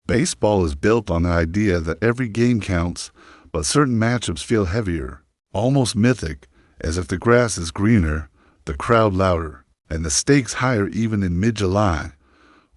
Baseball is built on the idea that every game counts, but certain matchups feel heavier, almost mythic, as if the grass is greener, the crowd louder, and the stakes higher even in mid-July.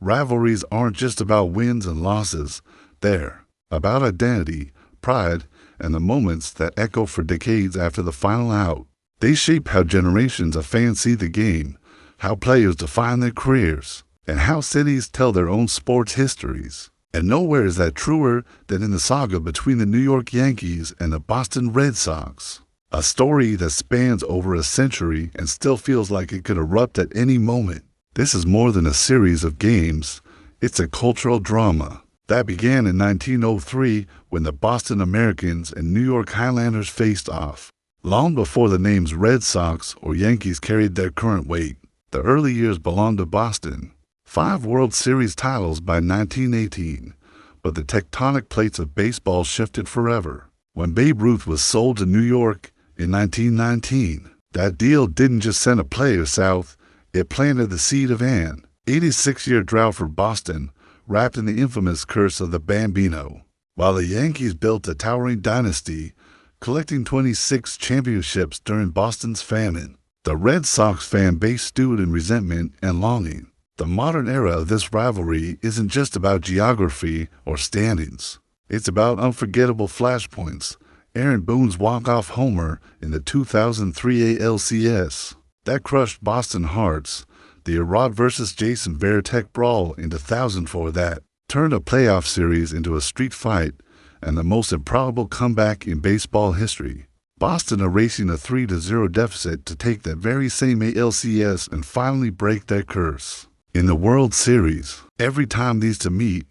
Rivalries aren't just about wins and losses. They're about identity, pride, and the moments that echo for decades after the final out. They shape how generations of fans see the game, how players define their careers, and how cities tell their own sports histories. And nowhere is that truer than in the saga between the New York Yankees and the Boston Red Sox. A story that spans over a century and still feels like it could erupt at any moment. This is more than a series of games. It's a cultural drama that began in 1903 when the Boston Americans and New York Highlanders faced off. Long before the names Red Sox or Yankees carried their current weight, the early years belonged to Boston. 5 World Series titles by 1918, but the tectonic plates of baseball shifted forever. When Babe Ruth was sold to New York in 1919, that deal didn't just send a player south, it planted the seed of an 86-year drought for Boston, wrapped in the infamous curse of the Bambino. While the Yankees built a towering dynasty, collecting 26 championships during Boston's famine, the Red Sox fan base stewed in resentment and longing. The modern era of this rivalry isn't just about geography or standings. It's about unforgettable flashpoints. Aaron Boone's walk-off homer in the 2003 ALCS that crushed Boston hearts. The Arod vs. Jason Varitek brawl in 2004 that turned a playoff series into a street fight and the most improbable comeback in baseball history. Boston erasing a 3-0 deficit to take that very same ALCS and finally break their curse. In the World Series, every time these two meet,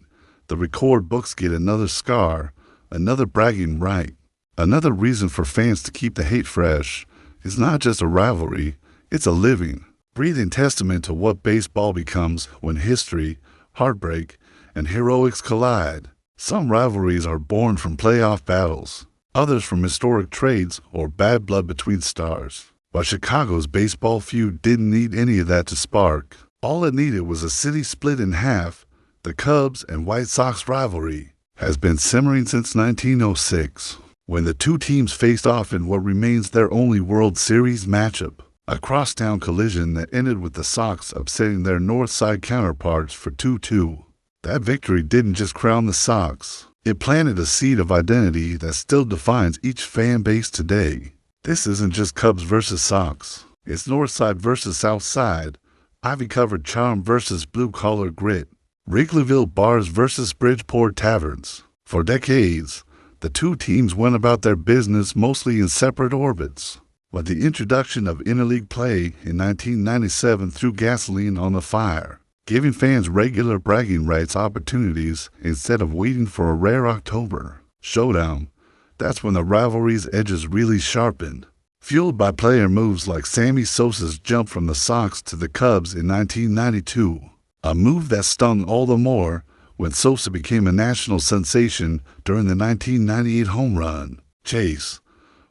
the record books get another scar, another bragging right, another reason for fans to keep the hate fresh. It's not just a rivalry, it's a living, breathing testament to what baseball becomes when history, heartbreak, and heroics collide. Some rivalries are born from playoff battles, others from historic trades or bad blood between stars. But Chicago's baseball feud didn't need any of that to spark. All it needed was a city split in half. The Cubs and White Sox rivalry has been simmering since 1906, when the two teams faced off in what remains their only World Series matchup, a crosstown collision that ended with the Sox upsetting their North Side counterparts for 2-2. That victory didn't just crown the Sox, it planted a seed of identity that still defines each fan base today. This isn't just Cubs versus Sox, it's North Side versus South Side, ivy-covered charm versus blue-collar grit, Wrigleyville bars versus Bridgeport taverns. For decades, the two teams went about their business mostly in separate orbits. But the introduction of interleague play in 1997 threw gasoline on the fire, giving fans regular bragging rights opportunities instead of waiting for a rare October showdown. That's when the rivalry's edges really sharpened. Fueled by player moves like Sammy Sosa's jump from the Sox to the Cubs in 1992, a move that stung all the more when Sosa became a national sensation during the 1998 home run chase.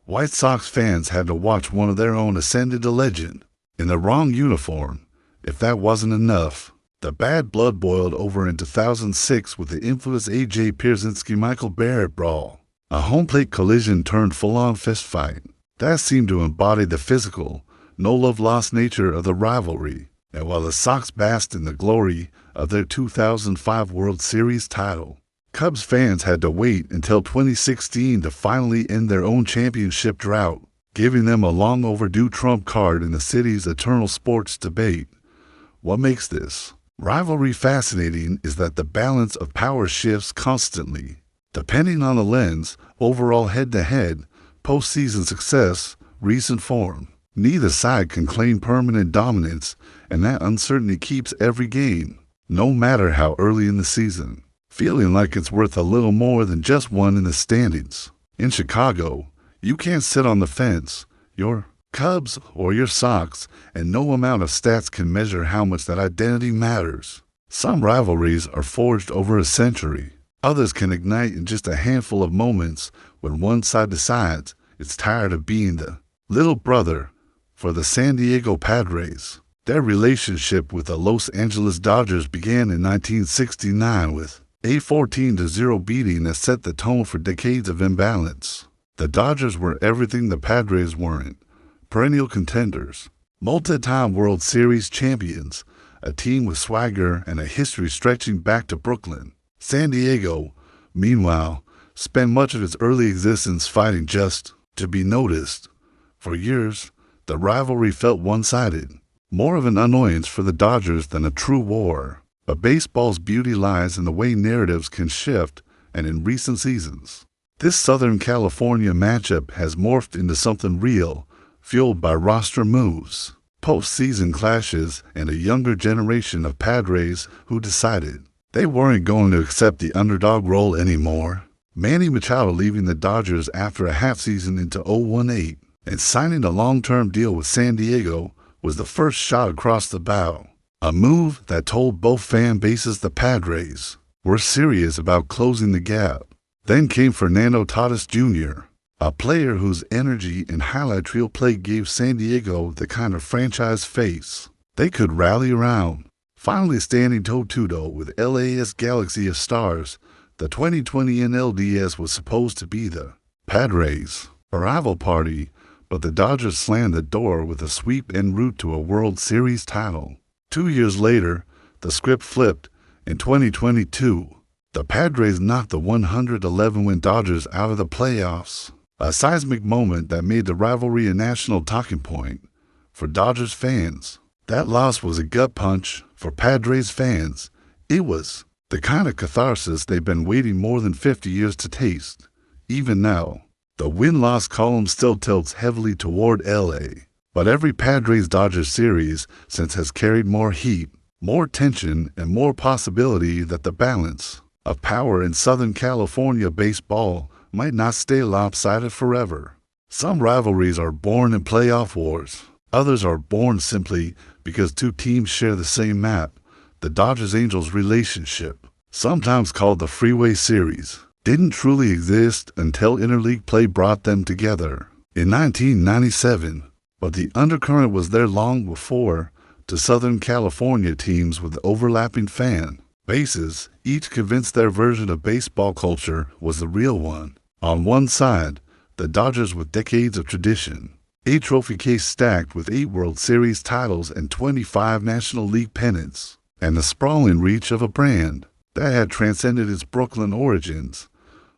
White Sox fans had to watch one of their own ascend into legend in the wrong uniform. If that wasn't enough, the bad blood boiled over in 2006 with the infamous A.J. Pierzynski-Michael Barrett brawl, a home plate collision turned full-on fistfight. That seemed to embody the physical, no-love-lost nature of the rivalry. And while the Sox basked in the glory of their 2005 World Series title, Cubs fans had to wait until 2016 to finally end their own championship drought, giving them a long-overdue trump card in the city's eternal sports debate. What makes this rivalry fascinating is that the balance of power shifts constantly. Depending on the lens, overall head-to-head, postseason success, recent form. Neither side can claim permanent dominance, and that uncertainty keeps every game, no matter how early in the season, feeling like it's worth a little more than just one in the standings. In Chicago, you can't sit on the fence. Your Cubs or your Sox, and no amount of stats can measure how much that identity matters. Some rivalries are forged over a century. Others can ignite in just a handful of moments when one side decides it's tired of being the little brother. For the San Diego Padres, their relationship with the Los Angeles Dodgers began in 1969 with A 14-0 beating that set the tone for decades of imbalance. The Dodgers were everything the Padres weren't. Perennial contenders, multi-time World Series champions, a team with swagger and a history stretching back to Brooklyn. San Diego, meanwhile, spent much of its early existence fighting just to be noticed. For years, the rivalry felt one-sided, more of an annoyance for the Dodgers than a true war. But baseball's beauty lies in the way narratives can shift, and in recent seasons, this Southern California matchup has morphed into something real, fueled by roster moves, postseason clashes, and a younger generation of Padres who decided they weren't going to accept the underdog role anymore. Manny Machado leaving the Dodgers after a half season into 0-18 and signing a long-term deal with San Diego was the first shot across the bow, a move that told both fan bases the Padres were serious about closing the gap. Then came Fernando Tatis Jr., a player whose energy and highlight reel play gave San Diego the kind of franchise face they could rally around. Finally standing toe-to-toe with LA's galaxy of stars, the 2020 NLDS was supposed to be the Padres, a rival party, but the Dodgers slammed the door with a sweep en route to a World Series title. 2 years later, the script flipped. In 2022, the Padres knocked the 111-win Dodgers out of the playoffs, a seismic moment that made the rivalry a national talking point. For Dodgers fans, that loss was a gut punch. For Padres fans, it was the kind of catharsis they've been waiting more than 50 years to taste. Even now, the win-loss column still tilts heavily toward LA, but every Padres-Dodgers series since has carried more heat, more tension, and more possibility that the balance of power in Southern California baseball might not stay lopsided forever. Some rivalries are born in playoff wars. Others are born simply because two teams share the same map. The Dodgers-Angels relationship, sometimes called the Freeway Series, didn't truly exist until interleague play brought them together in 1997, but the undercurrent was there long before. To Southern California teams with overlapping fan bases, each convinced their version of baseball culture was the real one. On one side, the Dodgers with decades of tradition, a trophy case stacked with 8 World Series titles and 25 National League pennants, and the sprawling reach of a brand that had transcended its Brooklyn origins.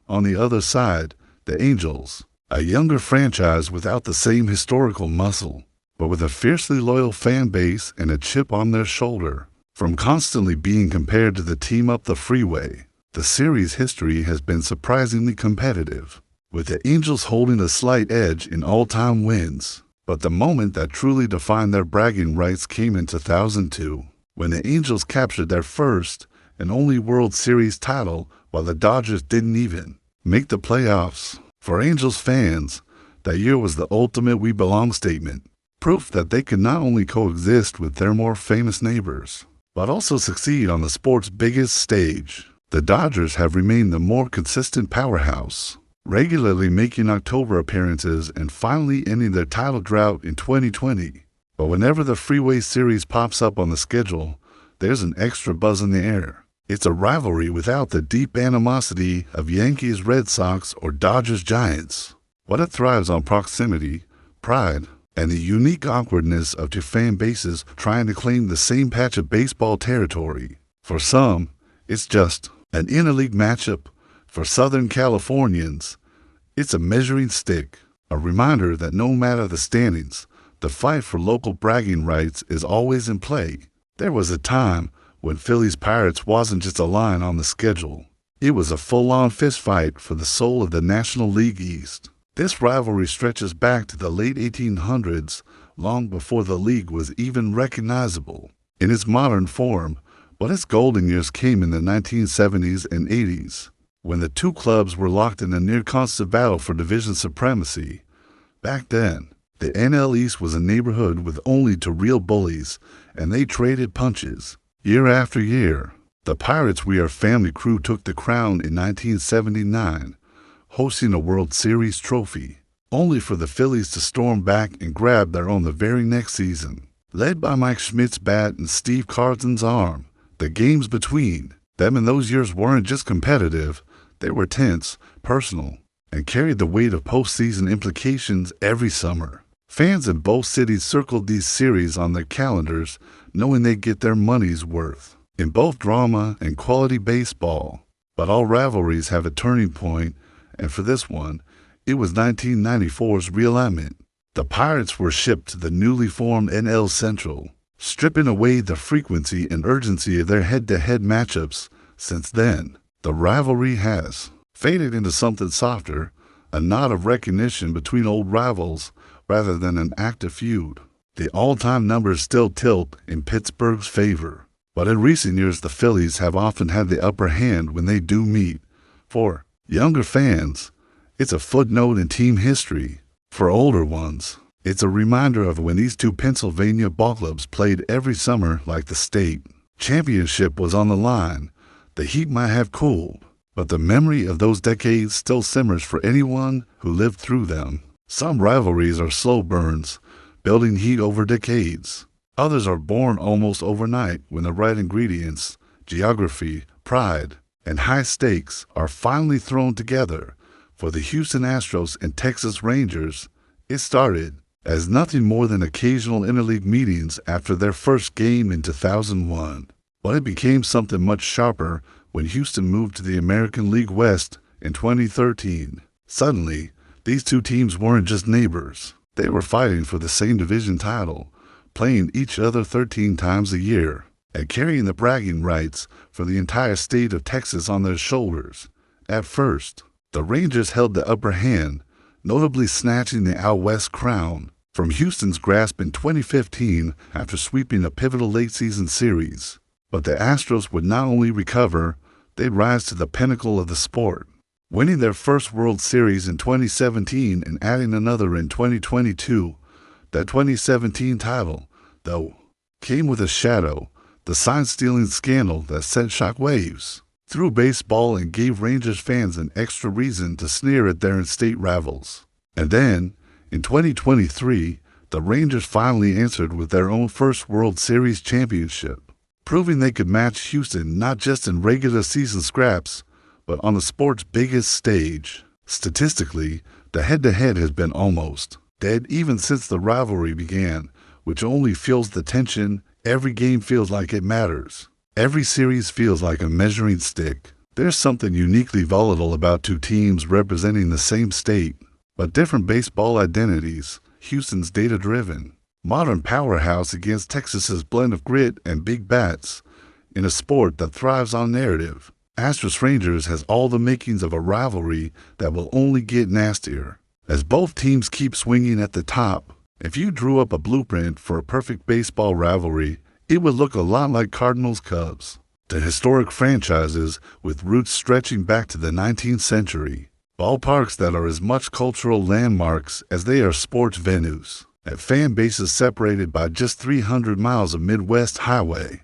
On the other side, the Angels, a younger franchise without the same historical muscle, but with a fiercely loyal fan base and a chip on their shoulder. From constantly being compared to the team up the freeway, the series' history has been surprisingly competitive, with the Angels holding a slight edge in all-time wins. But the moment that truly defined their bragging rights came in 2002, when the Angels captured their first and only World Series title while the Dodgers didn't even make the playoffs. For Angels fans, that year was the ultimate "we belong" statement, proof that they could not only coexist with their more famous neighbors, but also succeed on the sport's biggest stage. The Dodgers have remained the more consistent powerhouse, regularly making October appearances and finally ending their title drought in 2020. But whenever the Freeway Series pops up on the schedule, there's an extra buzz in the air. It's a rivalry without the deep animosity of Yankees-Red Sox or Dodgers-Giants, but it thrives on proximity, pride, and the unique awkwardness of two fan bases trying to claim the same patch of baseball territory. For some, it's just an interleague matchup. For Southern Californians, it's a measuring stick, a reminder that no matter the standings, the fight for local bragging rights is always in play. There was a time when Phillies Pirates wasn't just a line on the schedule. It was a full-on fistfight for the soul of the National League East. This rivalry stretches back to the late 1800s, long before the league was even recognizable in its modern form, but its golden years came in the 1970s and 80s, when the two clubs were locked in a near-constant battle for division supremacy. Back then, the NL East was a neighborhood with only two real bullies, and they traded punches. Year after year, the Pirates' We Are Family crew took the crown in 1979, hosting a World Series trophy, only for the Phillies to storm back and grab their own the very next season. Led by Mike Schmidt's bat and Steve Carlton's arm, the games between Them in those years weren't just competitive, they were tense, personal, and carried the weight of postseason implications every summer. Fans in both cities circled these series on their calendars, knowing they'd get their money's worth in both drama and quality baseball. But all rivalries have a turning point, and for this one, it was 1994's realignment. The Pirates were shipped to the newly formed NL Central, stripping away the frequency and urgency of their head-to-head matchups. Since then, the rivalry has faded into something softer, a nod of recognition between old rivals rather than an active feud. The all-time numbers still tilt in Pittsburgh's favor, but in recent years the Phillies have often had the upper hand when they do meet. For younger fans, it's a footnote in team history. For older ones, it's a reminder of when these two Pennsylvania ball clubs played every summer like the state championship was on the line. The heat might have cooled, but the memory of those decades still simmers for anyone who lived through them. Some rivalries are slow burns, building heat over decades. Others are born almost overnight when the right ingredients, geography, pride, and high stakes are finally thrown together. For the Houston Astros and Texas Rangers, it started as nothing more than occasional interleague meetings after their first game in 2001. But it became something much sharper when Houston moved to the American League West in 2013. Suddenly, these two teams weren't just neighbors. They were fighting for the same division title, playing each other 13 times a year, and carrying the bragging rights for the entire state of Texas on their shoulders. At first, the Rangers held the upper hand, notably snatching the Out West crown from Houston's grasp in 2015 after sweeping a pivotal late-season series. But the Astros would not only recover, they'd rise to the pinnacle of the sport, winning their first World Series in 2017 and adding another in 2022. That 2017 title, though, came with a shadow, the sign-stealing scandal that sent shockwaves through baseball and gave Rangers fans an extra reason to sneer at their in-state rivals. And then, in 2023, the Rangers finally answered with their own first World Series championship, proving they could match Houston not just in regular season scraps, but on the sport's biggest stage. Statistically, the head-to-head has been almost dead even since the rivalry began, which only fuels the tension. Every game feels like it matters. Every series feels like a measuring stick. There's something uniquely volatile about two teams representing the same state, but different baseball identities. Houston's data-driven, modern powerhouse against Texas's blend of grit and big bats. In a sport that thrives on narrative, Astros Rangers has all the makings of a rivalry that will only get nastier as both teams keep swinging at the top. If you drew up a blueprint for a perfect baseball rivalry, it would look a lot like Cardinals-Cubs, the historic franchises with roots stretching back to the 19th century. Ballparks that are as much cultural landmarks as they are sports venues, at fan bases separated by just 300 miles of Midwest highway.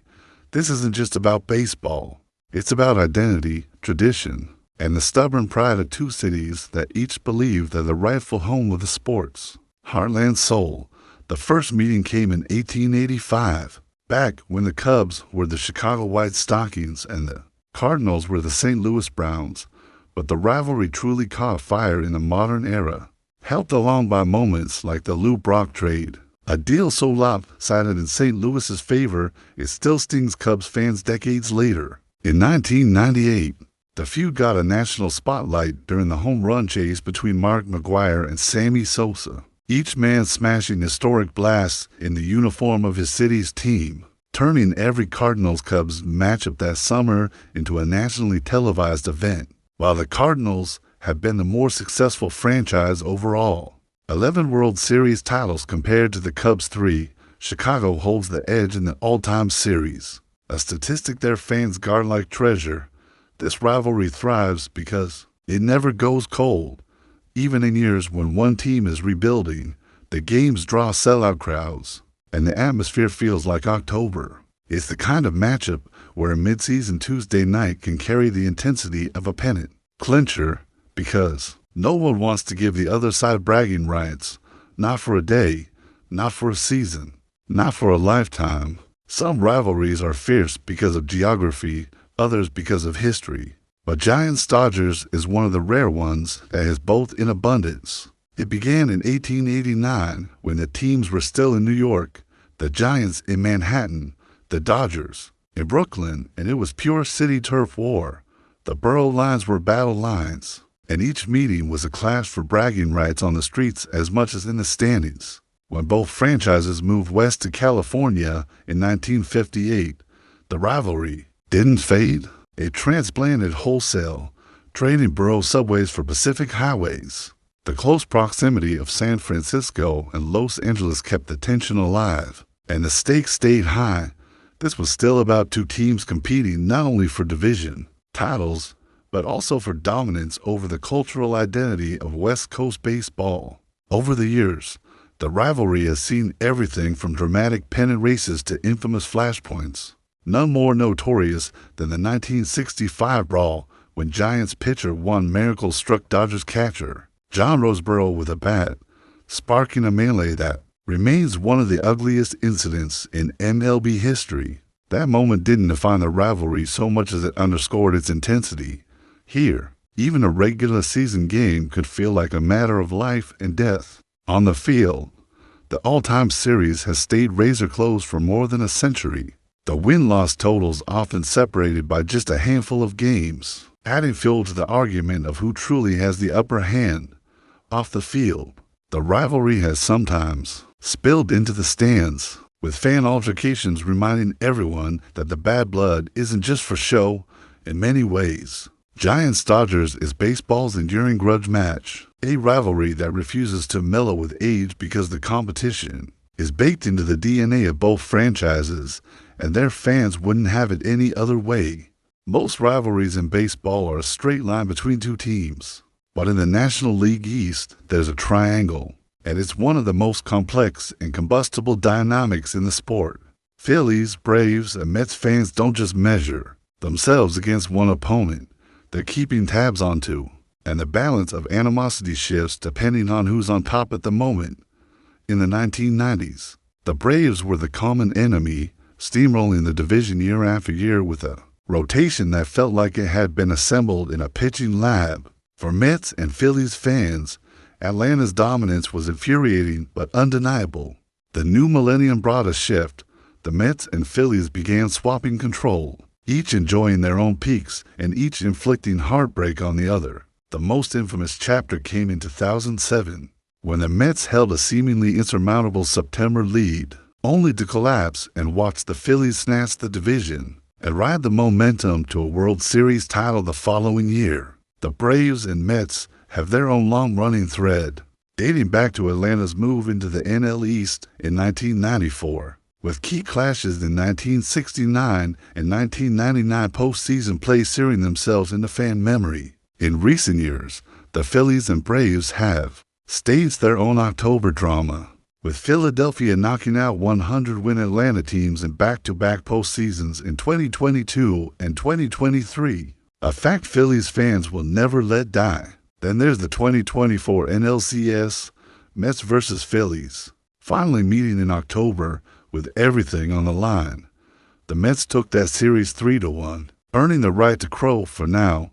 This isn't just about baseball. It's about identity, tradition, and the stubborn pride of two cities that each believe they're the rightful home of the sport's heartland soul. The first meeting came in 1885, back when the Cubs were the Chicago White Stockings and the Cardinals were the St. Louis Browns. But the rivalry truly caught fire in the modern era, helped along by moments like the Lou Brock trade, a deal so lopsided in St. Louis's favor it still stings Cubs fans decades later. In 1998, the feud got a national spotlight during the home run chase between Mark McGwire and Sammy Sosa, each man smashing historic blasts in the uniform of his city's team, turning every Cardinals-Cubs matchup that summer into a nationally televised event. While the Cardinals have been the more successful franchise overall, 11 World Series titles compared to the Cubs' 3, Chicago holds the edge in the all-time series, a statistic their fans guard like treasure. This rivalry thrives because it never goes cold. Even in years when one team is rebuilding, the games draw sellout crowds, and the atmosphere feels like October. It's the kind of matchup where a midseason Tuesday night can carry the intensity of a pennant clincher, because no one wants to give the other side bragging rights, not for a day, not for a season, not for a lifetime. Some rivalries are fierce because of geography, others because of history. But Giants-Dodgers is one of the rare ones that has both in abundance. It began in 1889 when the teams were still in New York, the Giants in Manhattan, the Dodgers in Brooklyn, and it was pure city turf war. The borough lines were battle lines, and each meeting was a clash for bragging rights on the streets as much as in the standings. When both franchises moved west to California in 1958, the rivalry didn't fade. It transplanted wholesale, trading borough subways for Pacific highways. The close proximity of San Francisco and Los Angeles kept the tension alive, and the stakes stayed high. This was still about two teams competing not only for division titles, but also for dominance over the cultural identity of West Coast baseball. Over the years, the rivalry has seen everything from dramatic pennant races to infamous flashpoints. None more notorious than the 1965 brawl when Giants pitcher Juan Miracle struck Dodgers catcher John Roseboro with a bat, sparking a melee that remains one of the ugliest incidents in MLB history. That moment didn't define the rivalry so much as it underscored its intensity. Here, even a regular season game could feel like a matter of life and death. On the field, the all-time series has stayed razor-close for more than a century. The win-loss totals often separated by just a handful of games, adding fuel to the argument of who truly has the upper hand. Off the field, the rivalry has sometimes spilled into the stands, with fan altercations reminding everyone that the bad blood isn't just for show in many ways. Giants-Dodgers is baseball's enduring grudge match, a rivalry that refuses to mellow with age because the competition is baked into the DNA of both franchises, and their fans wouldn't have it any other way. Most rivalries in baseball are a straight line between two teams, but in the National League East, there's a triangle, and it's one of the most complex and combustible dynamics in the sport. Phillies, Braves, and Mets fans don't just measure themselves against one opponent. They're keeping tabs onto, and the balance of animosity shifts depending on who's on top at the moment. In the 1990s, the Braves were the common enemy, steamrolling the division year after year with a rotation that felt like it had been assembled in a pitching lab. For Mets and Phillies fans, Atlanta's dominance was infuriating but undeniable. The new millennium brought a shift. The Mets and Phillies began swapping control, each enjoying their own peaks and each inflicting heartbreak on the other. The most infamous chapter came in 2007, when the Mets held a seemingly insurmountable September lead, only to collapse and watch the Phillies snatch the division and ride the momentum to a World Series title the following year. The Braves and Mets have their own long-running thread, dating back to Atlanta's move into the NL East in 1994, with key clashes in 1969 and 1999 postseason play searing themselves into fan memory. In recent years, the Phillies and Braves have staged their own October drama, with Philadelphia knocking out 100-win Atlanta teams in back-to-back postseasons in 2022 and 2023, a fact Phillies fans will never let die. Then there's the 2024 NLCS, Mets vs. Phillies, finally meeting in October with everything on the line. The Mets took that series 3-1, earning the right to crow for now.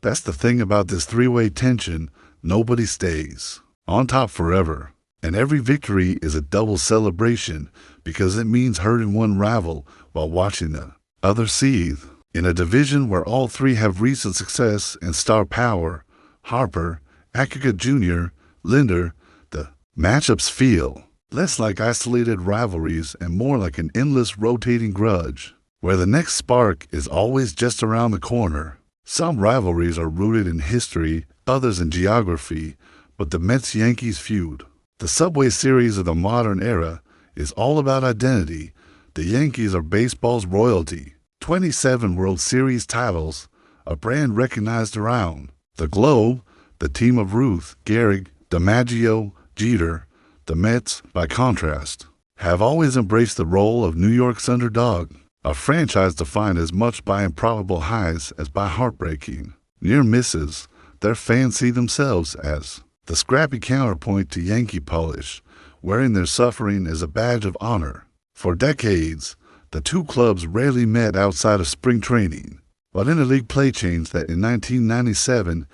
That's the thing about this three-way tension, nobody stays on top forever. And every victory is a double celebration because it means hurting one rival while watching the other seethe. In a division where all three have recent success and star power, Harper, Acuna Jr., Linder, the matchups feel less like isolated rivalries and more like an endless rotating grudge, where the next spark is always just around the corner. Some rivalries are rooted in history, others in geography, but the Mets-Yankees feud, the Subway Series of the modern era, is all about identity. The Yankees are baseball's royalty. 27 World Series titles, a brand recognized around the globe. The team of Ruth, Gehrig, DiMaggio, Jeter. The Mets, by contrast, have always embraced the role of New York's underdog, a franchise defined as much by improbable highs as by heartbreaking near misses. Their fans see themselves as the scrappy counterpoint to Yankee polish, wearing their suffering as a badge of honor. For decades, the two clubs rarely met outside of spring training, But interleague play changed that in 1997,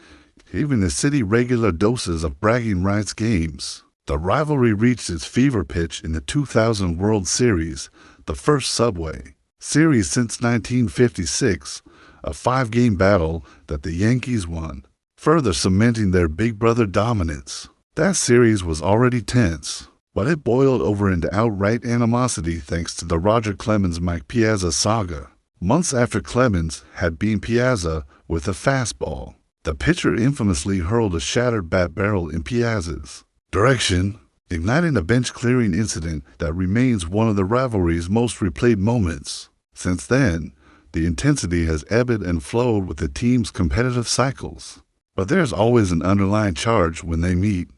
even the city regular doses of bragging rights games. The rivalry reached its fever pitch in the 2000 World Series, the first Subway Series since 1956, a 5-game battle that the Yankees won, further cementing their big brother dominance. That series was already tense, but it boiled over into outright animosity thanks to the Roger Clemens-Mike Piazza saga. Months after Clemens had beaten Piazza with a fastball, the pitcher infamously hurled a shattered bat barrel in Piazza's direction, igniting a bench-clearing incident that remains one of the rivalry's most replayed moments. Since then, the intensity has ebbed and flowed with the team's competitive cycles. But there's always an underlying charge when they meet.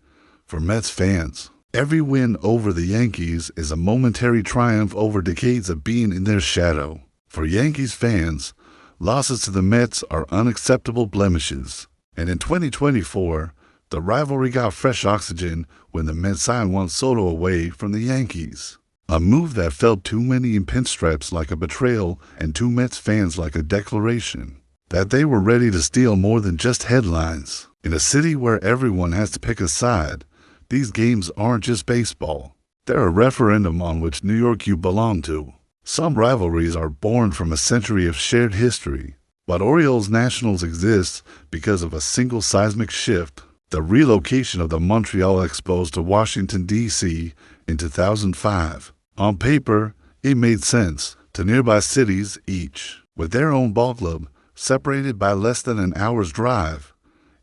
For Mets fans, every win over the Yankees is a momentary triumph over decades of being in their shadow. For Yankees fans, losses to the Mets are unacceptable blemishes. And in 2024, the rivalry got fresh oxygen when the Mets signed Juan Soto away from the Yankees. A move that felt too many in pinstripes like a betrayal and to Mets fans like a declaration that they were ready to steal more than just headlines. In a city where everyone has to pick a side, these games aren't just baseball. They're a referendum on which New York you belong to. Some rivalries are born from a century of shared history, but Orioles-Nationals exists because of a single seismic shift, the relocation of the Montreal Expos to Washington, D.C. in 2005. On paper, it made sense to nearby cities, each with their own ball club, separated by less than an hour's drive.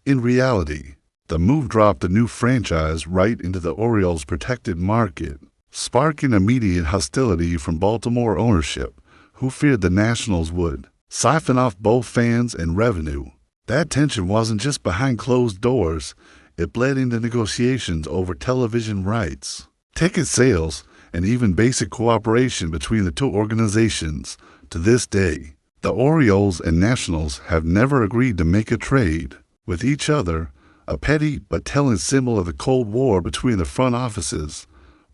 In reality, the move dropped the new franchise right into the Orioles' protected market, sparking immediate hostility from Baltimore ownership, who feared the Nationals would siphon off both fans and revenue. That tension wasn't just behind closed doors, it bled into negotiations over television rights, ticket sales, and even basic cooperation between the two organizations. To this day, the Orioles and Nationals have never agreed to make a trade with each other, a petty but telling symbol of the Cold War between the front offices.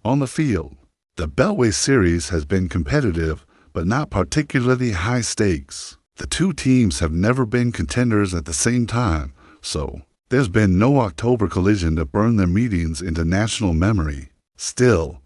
On the field, the Beltway Series has been competitive, but not particularly high stakes. The two teams have never been contenders at the same time, so there's been no October collision to burn their meetings into national memory. Still,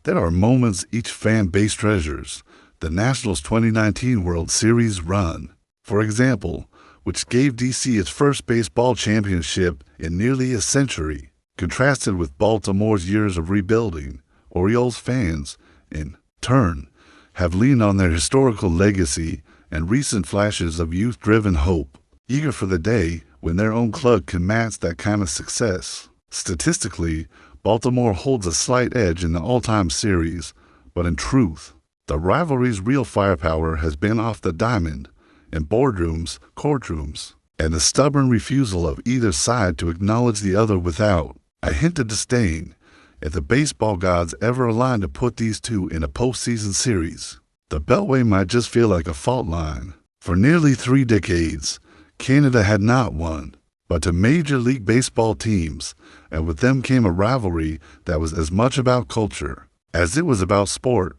there are moments each fan base treasures. The Nationals' 2019 World Series run, for example, which gave D.C. its first baseball championship in nearly a century. Contrasted with Baltimore's years of rebuilding, Orioles fans, in turn, have leaned on their historical legacy and recent flashes of youth-driven hope, eager for the day when their own club can match that kind of success. Statistically, Baltimore holds a slight edge in the all-time series, but in truth, the rivalry's real firepower has been off the diamond, in boardrooms, courtrooms, and the stubborn refusal of either side to acknowledge the other without a hint of disdain. If the baseball gods ever aligned to put these two in a postseason series, the Beltway might just feel like a fault line. For nearly 3 decades, Canada had not won, but to Major League Baseball teams, and with them came a rivalry that was as much about culture as it was about sport.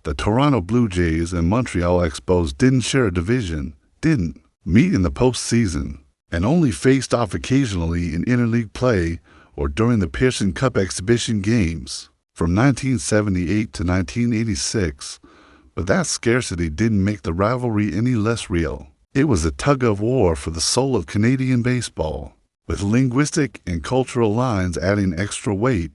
The Toronto Blue Jays and Montreal Expos didn't share a division, didn't meet in the postseason, and only faced off occasionally in interleague play or during the Pearson Cup exhibition games from 1978 to 1986. But that scarcity didn't make the rivalry any less real. It was a tug-of-war for the soul of Canadian baseball, with linguistic and cultural lines adding extra weight.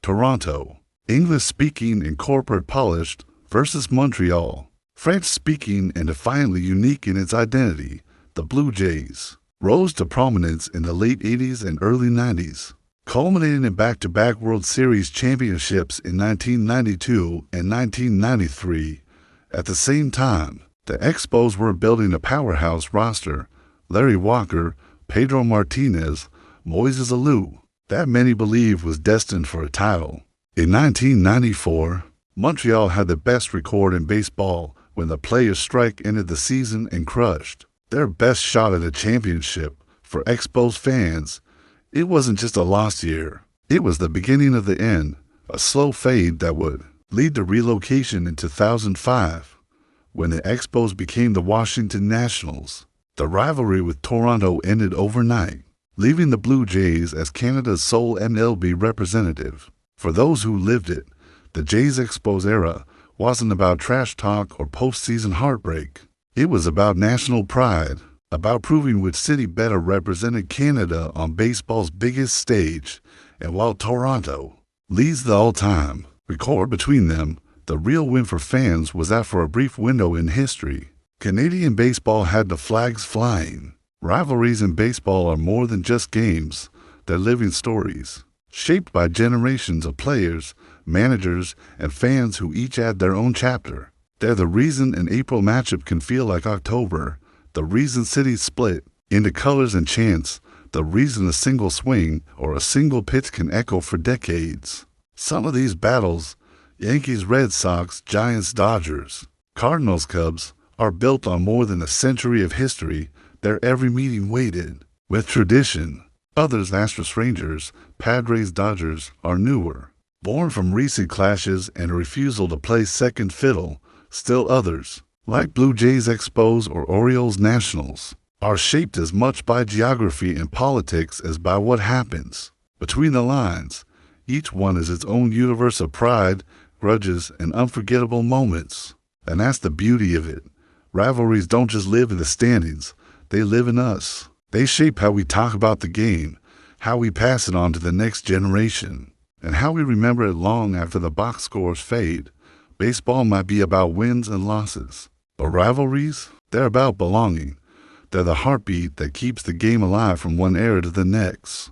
Toronto, English-speaking and corporate-polished, versus Montreal, French-speaking and defiantly unique in its identity. The Blue Jays rose to prominence in the late 80s and early 90s, culminating in back-to-back World Series championships in 1992 and 1993. At the same time, the Expos were building a powerhouse roster: Larry Walker, Pedro Martinez, Moises Alou, that many believe was destined for a title. In 1994, Montreal had the best record in baseball when the players' strike ended the season and crushed their best shot at a championship. For Expos fans, it wasn't just a lost year. It was the beginning of the end, a slow fade that would lead to relocation in 2005. when the Expos became the Washington Nationals. The rivalry with Toronto ended overnight, leaving the Blue Jays as Canada's sole MLB representative. For those who lived it, the Jays Expos era wasn't about trash talk or postseason heartbreak. It was about national pride, about proving which city better represented Canada on baseball's biggest stage. And while Toronto leads the all-time record between them, the real win for fans was that for a brief window in history, Canadian baseball had the flags flying. Rivalries in baseball are more than just games. They're living stories, shaped by generations of players, managers, and fans who each add their own chapter. They're the reason an April matchup can feel like October, the reason cities split into colors and chants, the reason a single swing or a single pitch can echo for decades. Some of these battles, Yankees, Red Sox, Giants, Dodgers, Cardinals, Cubs, are built on more than a century of history. They're every meeting weighted with tradition. Others, Astros, Rangers, Padres, Dodgers, are newer, born from recent clashes and a refusal to play second fiddle. Still others, like Blue Jays, Expos, or Orioles, Nationals, are shaped as much by geography and politics as by what happens between the lines. Each one is its own universe of pride, grudges, and unforgettable moments. And that's the beauty of it. Rivalries don't just live in the standings, they live in us. They shape how we talk about the game, how we pass it on to the next generation, and how we remember it long after the box scores fade. Baseball might be about wins and losses, but rivalries, they're about belonging. They're the heartbeat that keeps the game alive from one era to the next.